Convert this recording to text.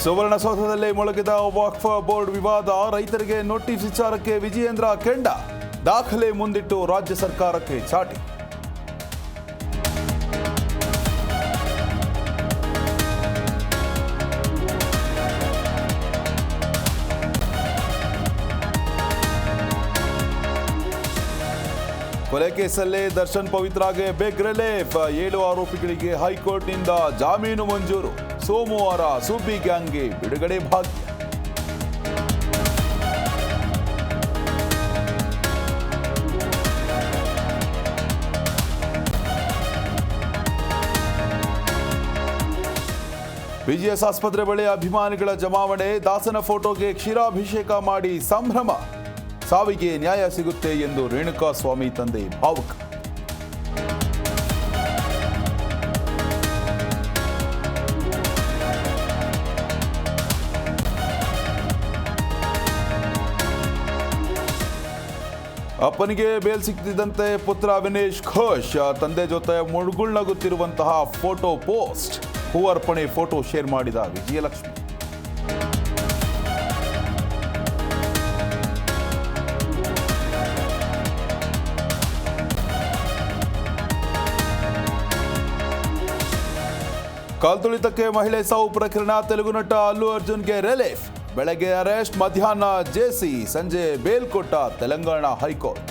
ಸುವರ್ಣಸೌಧದಲ್ಲಿ ಮೊಳಗಿದ ವಕ್ಫ್ board ವಿವಾದ, ರೈತರಿಗೆ notice ವಿಚಾರಕ್ಕೆ ವಿಜಯೇಂದ್ರ ಕೆಂಡ, ದಾಖಲೆ ಮುಂದಿಟ್ಟು ರಾಜ್ಯ ಸರ್ಕಾರಕ್ಕೆ ಚಾಟಿ. ಕೊಲೆ ಕೇಸಲ್ಲಿ ದರ್ಶನ್ ಪವಿತ್ರಾಗೆ ಬಿಗ್ ರಿಲೀಫ್, 7 ಆರೋಪಿಗಳಿಗೆ ಹೈಕೋರ್ಟ್ನಿಂದ ಜಾಮೀನು ಮಂಜೂರು. ಸೋಮವಾರ ಸುಬ್ಬಿ ಗ್ಯಾಂಗ್ಗೆ ಬಿಡುಗಡೆ ಭಾಗ್ಯ. ಬಿಜಿಎಸ್ ಆಸ್ಪತ್ರೆ ಬಳಿ ಅಭಿಮಾನಿಗಳ ಜಮಾವಣೆ, ದಾಸನ ಫೋಟೋಗೆ ಕ್ಷೀರಾಭಿಷೇಕ ಮಾಡಿ ಸಂಭ್ರಮ. ಸಾವಿಗೆ ನ್ಯಾಯ ಸಿಗುತ್ತೆ ಎಂದು ರೇಣುಕಾಸ್ವಾಮಿ ತಂದೆ ಭಾವುಕ. ಅಪ್ಪನಿಗೆ ಬೇಲ್ ಸಿಕ್ಕಿದಂತೆ ಪುತ್ರ ವಿನೇಶ್ ಘೋಷ್ ತಂದೆ ಜೊತೆ ಮುಳುಗುಳ್ನಗುತ್ತಿರುವಂತಹ ಫೋಟೋ ಪೋಸ್ಟ್. ಹೂ ಅರ್ಪಣೆ ಫೋಟೋ ಶೇರ್ ಮಾಡಿದ ವಿಜಯಲಕ್ಷ್ಮಿ. ಕಾಲ್ತುಳಿತಕ್ಕೆ ಮಹಿಳೆ ಸಾವು ಪ್ರಕರಣ, ತೆಲುಗು ನಟ ಅಲ್ಲು ಅರ್ಜುನ್ಗೆ ರಿಲೀಫ್. ಬೆಳಗ್ಗೆ ಅರೆಸ್ಟ್, ಮಧ್ಯಾಹ್ನ ಜೇಸಿ, ಸಂಜೆ ಬೇಲ್ ಕೊಟ್ಟ ತೆಲಂಗಾಣ ಹೈಕೋರ್ಟ್.